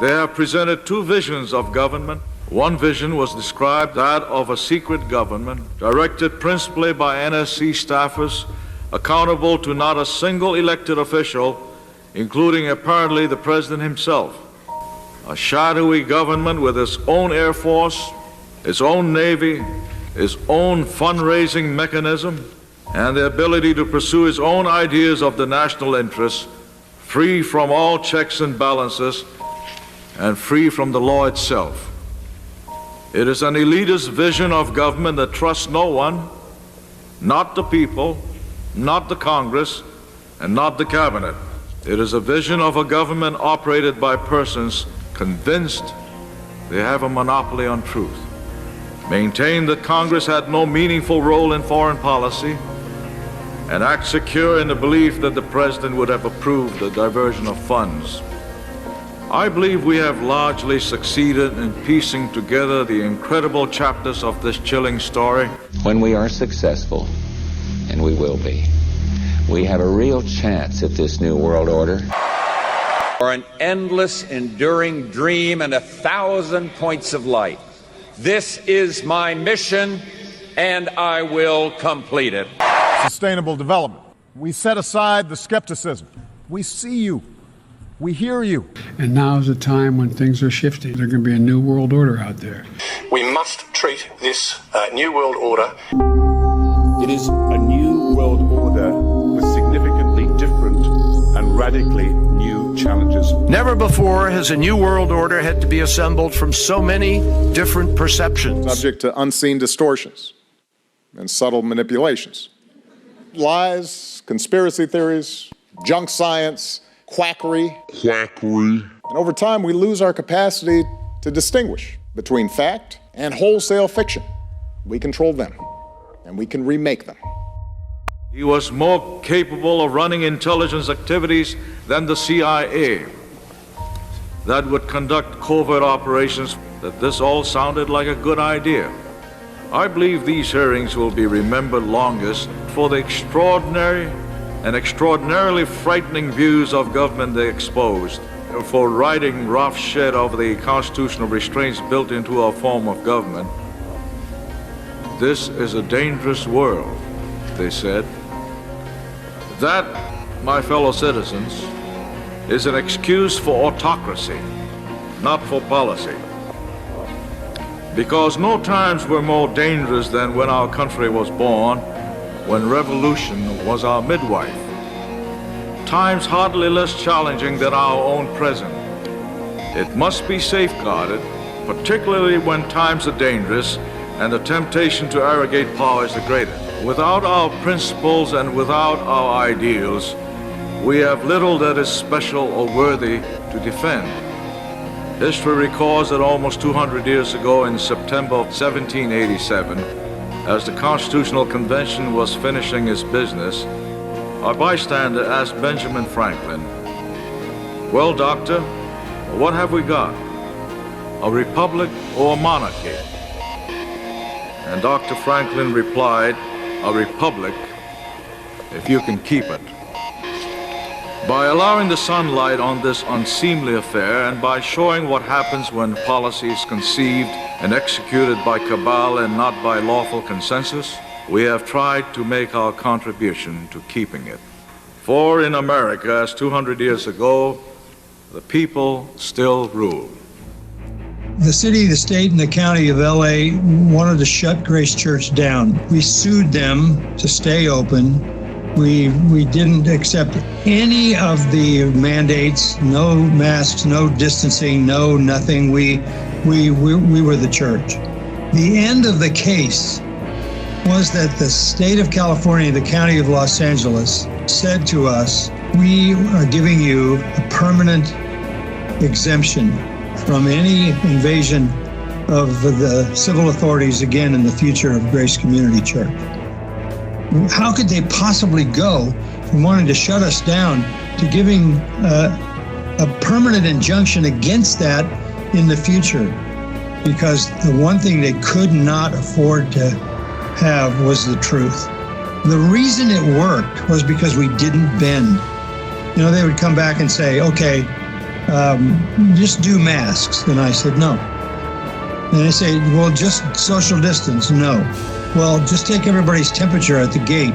They have presented two visions of government. One vision was described that of a secret government, directed principally by NSC staffers, accountable to not a single elected official, including apparently the president himself. A shadowy government with its own Air Force, its own Navy, its own fundraising mechanism, and the ability to pursue its own ideas of the national interest, free from all checks and balances, and free from the law itself. It is an elitist vision of government that trusts no one, not the people, not the Congress, and not the cabinet. It is a vision of a government operated by persons convinced they have a monopoly on truth, maintain that Congress had no meaningful role in foreign policy, and act secure in the belief that the president would have approved the diversion of funds. I believe we have largely succeeded in piecing together the incredible chapters of this chilling story. When we are successful, and we will be, we have a real chance at this new world order. Or an endless, enduring dream and 1,000 points of light. This is my mission, and I will complete it. Sustainable development. We set aside the skepticism. We see you. We hear you. And now is a time when things are shifting. There's going to be a new world order out there. We must treat this new world order. It is a new world order with significantly different and radically new challenges. Never before has a new world order had to be assembled from so many different perceptions. Subject to unseen distortions and subtle manipulations. Lies, conspiracy theories, junk science, quackery. And over time, we lose our capacity to distinguish between fact and wholesale fiction. We control them, and we can remake them. He was more capable of running intelligence activities than the CIA that would conduct covert operations. That this all sounded like a good idea. I believe these hearings will be remembered longest for the extraordinary and extraordinarily frightening views of government they exposed, for riding roughshod over the constitutional restraints built into our form of government. This is a dangerous world, they said. That, my fellow citizens, is an excuse for autocracy, not for policy. Because no times were more dangerous than when our country was born, when revolution was our midwife. Times hardly less challenging than our own present. It must be safeguarded, particularly when times are dangerous and the temptation to arrogate power is the greatest. Without our principles and without our ideals, we have little that is special or worthy to defend. History records that almost 200 years ago in September of 1787, as the Constitutional Convention was finishing its business, a bystander asked Benjamin Franklin, "Well, doctor, what have we got? A republic or a monarchy?" And Dr. Franklin replied, "A republic, if you can keep it." By allowing the sunlight on this unseemly affair and by showing what happens when policy is conceived and executed by cabal and not by lawful consensus, we have tried to make our contribution to keeping it. For in America, as 200 years ago, the people still rule. The city, the state, and the county of LA wanted to shut Grace Church down. We sued them to stay open. We didn't accept any of the mandates, no masks, no distancing, no nothing. We were the church. The end of the case was that the state of California, the county of Los Angeles, said to us, "We are giving you a permanent exemption from any invasion of the civil authorities again in the future of Grace Community Church." How could they possibly go from wanting to shut us down to giving a permanent injunction against that in the future? Because the one thing they could not afford to have was the truth. The reason it worked was because we didn't bend. You know, they would come back and say, "Okay, just do masks. And I said, no. And they say, well, just social distance. No. Well, just take everybody's temperature at the gate.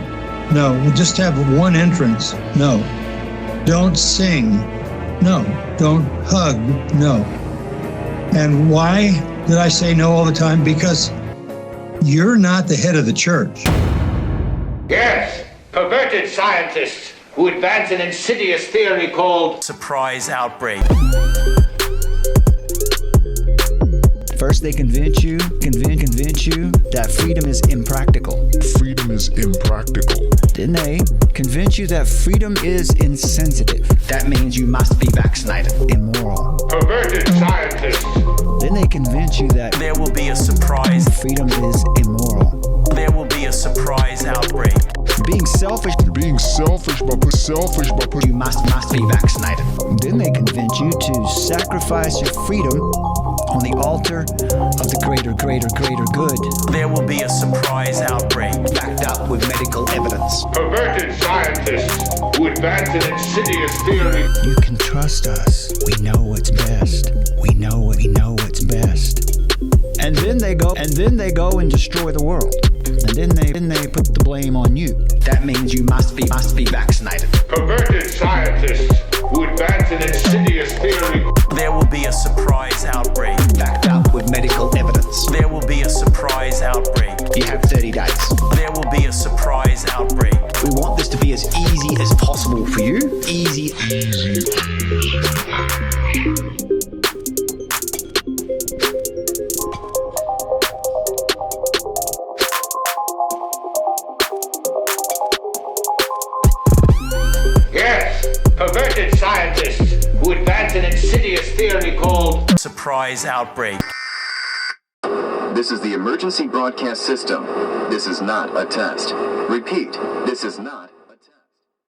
No. We'll just have one entrance. No. Don't sing. No. Don't hug. No. And why did I say no all the time? Because you're not the head of the church. Yes, perverted scientists who advance an insidious theory called surprise outbreak. First they convince you that freedom is impractical. Freedom is impractical. Then they convince you that freedom is insensitive. That means you must be vaccinated. Immoral. perverted scientists. Then they convince you that there will be a surprise. Freedom is immoral. There will be a surprise outbreak. Being selfish, but you must be vaccinated. Then they convince you to sacrifice your freedom on the altar of the greater good. There will be a surprise outbreak, backed up with medical evidence. Perverted scientists who advance an insidious theory. You can trust us. We know what's best. We know what's best. And then they go and destroy the world. And then they put the blame on you. That means you must be vaccinated. Perverted scientists who advance an insidious theory. There will be a surprise outbreak, backed up with medical evidence. There will be a surprise outbreak. You have 30 days. There will be a surprise outbreak. We want this to be as easy as possible for you. Easy. Yes, perverted scientists who advance an insidious theory called surprise outbreak. This is the emergency broadcast system. This is not a test. Repeat, this is not